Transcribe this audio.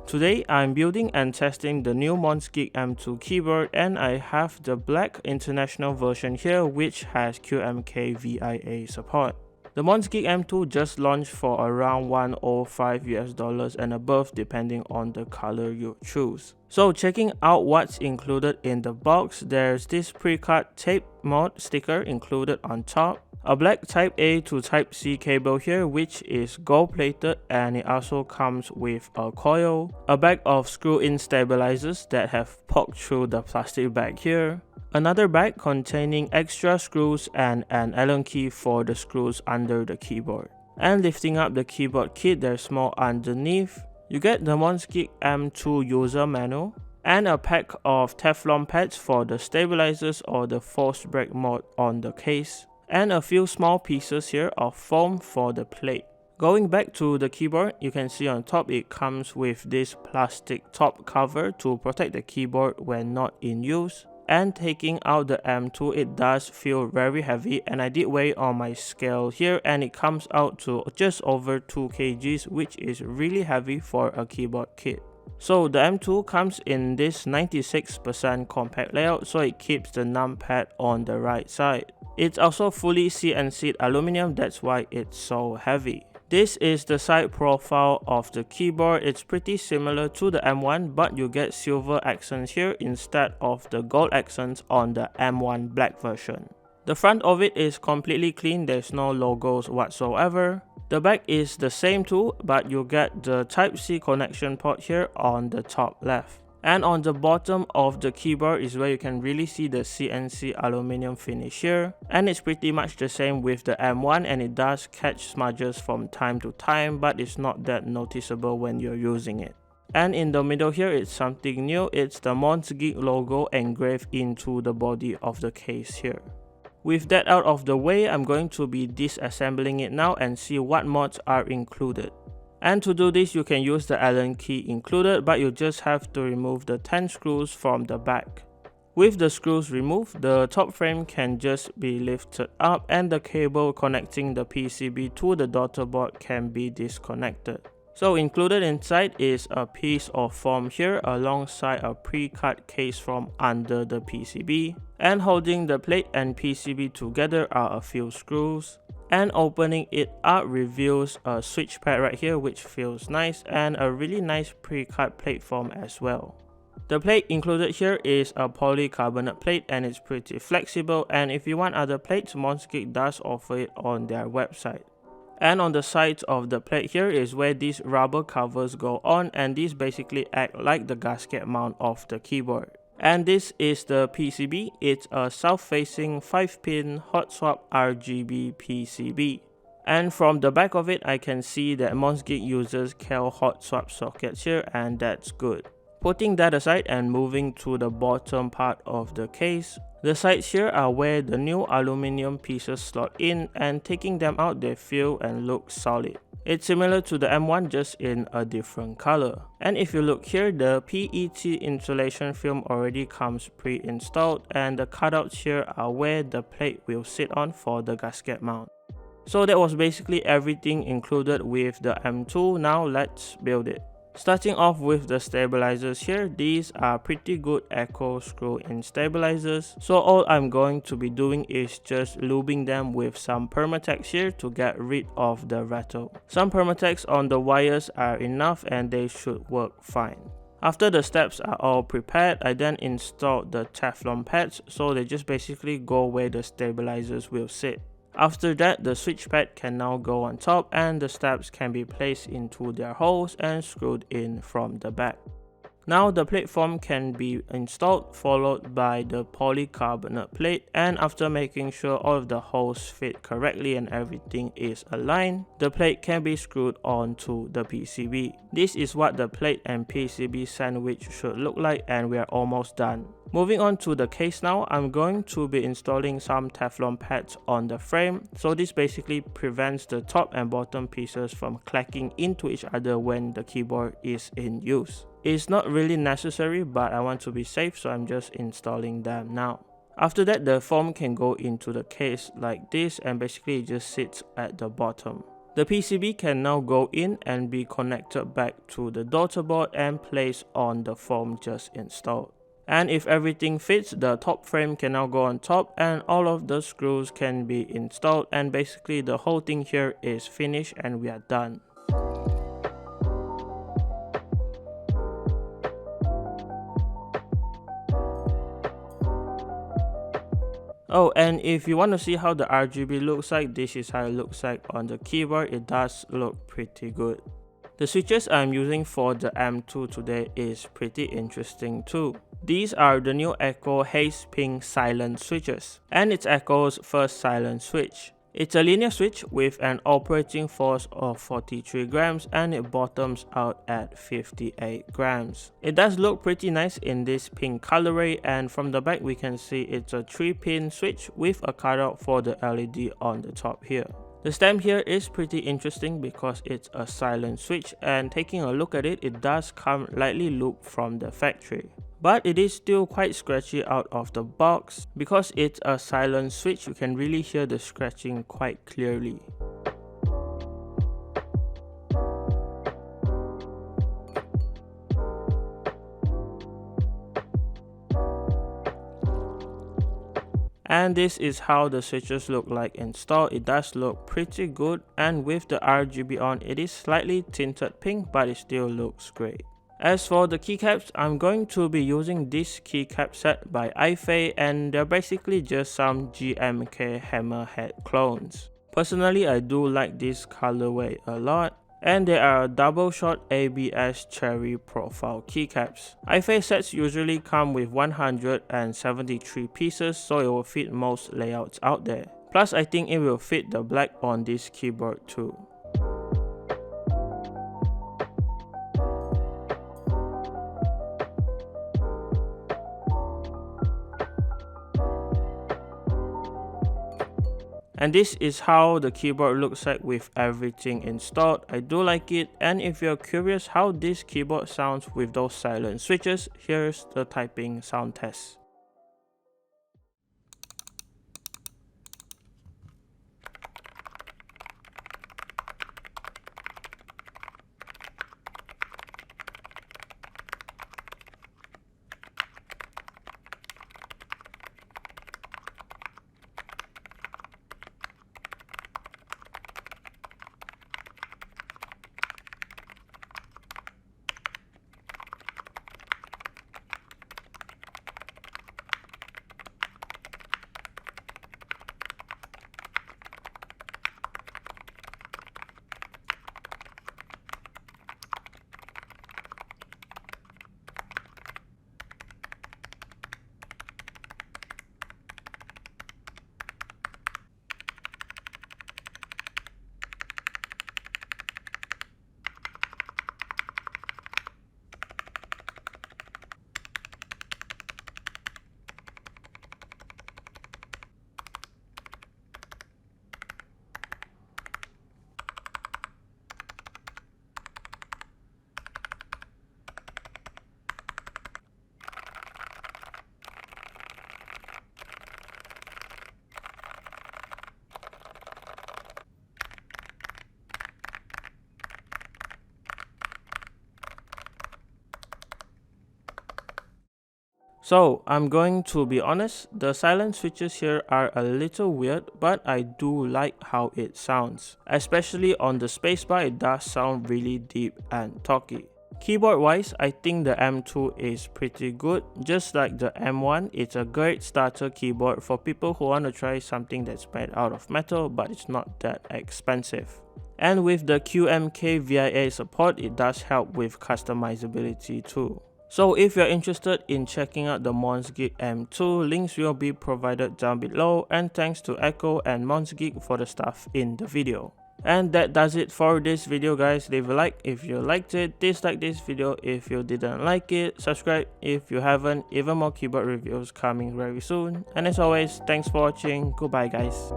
Today I'm building and testing the new Monsgeek M2 keyboard, and I have the black international version here which has QMK VIA support. The Monsgeek M2 just launched for around $105 and above depending on the color you choose. So checking out what's included in the box, there's this pre-cut tape mod sticker included on top, a black Type A to Type C cable here which is gold plated, and it also comes with a coil, a bag of screw-in stabilizers that have poked through the plastic bag here, another bag containing extra screws and an Allen key for the screws under the keyboard. And lifting up the keyboard kit, there's more underneath. You get the Monsgeek M2 user manual and a pack of Teflon pads for the stabilizers or the forced break mode on the case, and a few small pieces here of foam for the plate. Going back to the keyboard, you can see on top it comes with this plastic top cover to protect the keyboard when not in use. And taking out the M2, it does feel very heavy, and I did weigh on my scale here and it comes out to just over 2 kgs, which is really heavy for a keyboard kit. So the M2 comes in this 96% compact layout, so it keeps the numpad on the right side. It's also fully CNC'd aluminum, that's why it's so heavy. This is the side profile of the keyboard. It's pretty similar to the M1, but you get silver accents here instead of the gold accents on the M1 black version. The front of it is completely clean, there's no logos whatsoever. The back is the same too, but you get the Type-C connection port here on the top left. And on the bottom of the keyboard is where you can really see the CNC aluminum finish here. And it's pretty much the same with the M1, and it does catch smudges from time to time, but it's not that noticeable when you're using it. And in the middle here, it's something new. It's the Monsgeek logo engraved into the body of the case here. With that out of the way, I'm going to be disassembling it now and see what mods are included. And to do this, you can use the Allen key included, but you just have to remove the 10 screws from the back. With the screws removed, the top frame can just be lifted up and the cable connecting the PCB to the daughter board can be disconnected. So included inside is a piece of foam here alongside a pre-cut case from under the PCB. And holding the plate and PCB together are a few screws. And opening it up reveals a switch pad right here which feels nice, and a really nice pre-cut plate form as well. The plate included here is a polycarbonate plate and it's pretty flexible, and if you want other plates, Monsgeek does offer it on their website. And on the sides of the plate here is where these rubber covers go on, and these basically act like the gasket mount of the keyboard. And this is the PCB. It's a south-facing 5-pin hot swap RGB PCB. And from the back of it, I can see that Monsgeek uses Cal hot swap sockets here, and that's good. Putting that aside and moving to the bottom part of the case, the sides here are where the new aluminum pieces slot in, and taking them out they feel and look solid. It's similar to the M1 just in a different color. And if you look here, the PET insulation film already comes pre-installed, and the cutouts here are where the plate will sit on for the gasket mount. So that was basically everything included with the M2. Now let's build it. Starting off with the stabilizers here, these are pretty good Akko screw-in stabilizers. So all I'm going to be doing is just lubing them with some Permatex here to get rid of the rattle. Some Permatex on the wires are enough and they should work fine. After the steps are all prepared, I then installed the Teflon pads, so they just basically go where the stabilizers will sit. After that, the switch pad can now go on top and the steps can be placed into their holes and screwed in from the back. Now the plate form can be installed, followed by the polycarbonate plate, and after making sure all of the holes fit correctly and everything is aligned, the plate can be screwed onto the PCB. This is what the plate and PCB sandwich should look like, and we are almost done. Moving on to the case now, I'm going to be installing some Teflon pads on the frame. So this basically prevents the top and bottom pieces from clacking into each other when the keyboard is in use. It's not really necessary, but I want to be safe, so I'm just installing them now. After that, the foam can go into the case like this, and basically it just sits at the bottom. The PCB can now go in and be connected back to the daughter board and placed on the foam just installed. And if everything fits, the top frame can now go on top and all of the screws can be installed, and basically the whole thing here is finished and we are done. Oh, and if you want to see how the RGB looks like, this is how it looks like on the keyboard. It does look pretty good. The switches I'm using for the M2 today is pretty interesting too. These are the new Akko Haze Pink silent switches, and it's Akko's first silent switch. It's a linear switch with an operating force of 43 grams and it bottoms out at 58 grams. It does look pretty nice in this pink colorway, and from the back we can see it's a 3-pin switch with a cutout for the LED on the top here. The stem here is pretty interesting because it's a silent switch, and taking a look at it, it does come lightly looped from the factory. But it is still quite scratchy out of the box. Because it's a silent switch, you can really hear the scratching quite clearly. And this is how the switches look like installed. It does look pretty good, and with the RGB on, it is slightly tinted pink, but it still looks great. As for the keycaps, I'm going to be using this keycap set by Aifei, and they're basically just some GMK Hammerhead clones. Personally, I do like this colorway a lot, and they are double shot ABS cherry profile keycaps. Aifei sets usually come with 173 pieces, so it will fit most layouts out there. Plus, I think it will fit the black on this keyboard too. And this is how the keyboard looks like with everything installed. I do like it, and if you're curious how this keyboard sounds with those silent switches, here's the typing sound test. So I'm going to be honest, the silent switches here are a little weird, but I do like how it sounds. Especially on the spacebar, it does sound really deep and talky. Keyboard wise, I think the M2 is pretty good. Just like the M1, it's a great starter keyboard for people who want to try something that's made out of metal but it's not that expensive. And with the QMK VIA support, it does help with customizability too. So if you're interested in checking out the Monsgeek M2, links will be provided down below, and thanks to Akko and Monsgeek for the stuff in the video. And that does it for this video guys. Leave a like if you liked it, dislike this video if you didn't like it, subscribe if you haven't. Even more keyboard reviews coming very soon. And as always, thanks for watching. Goodbye guys.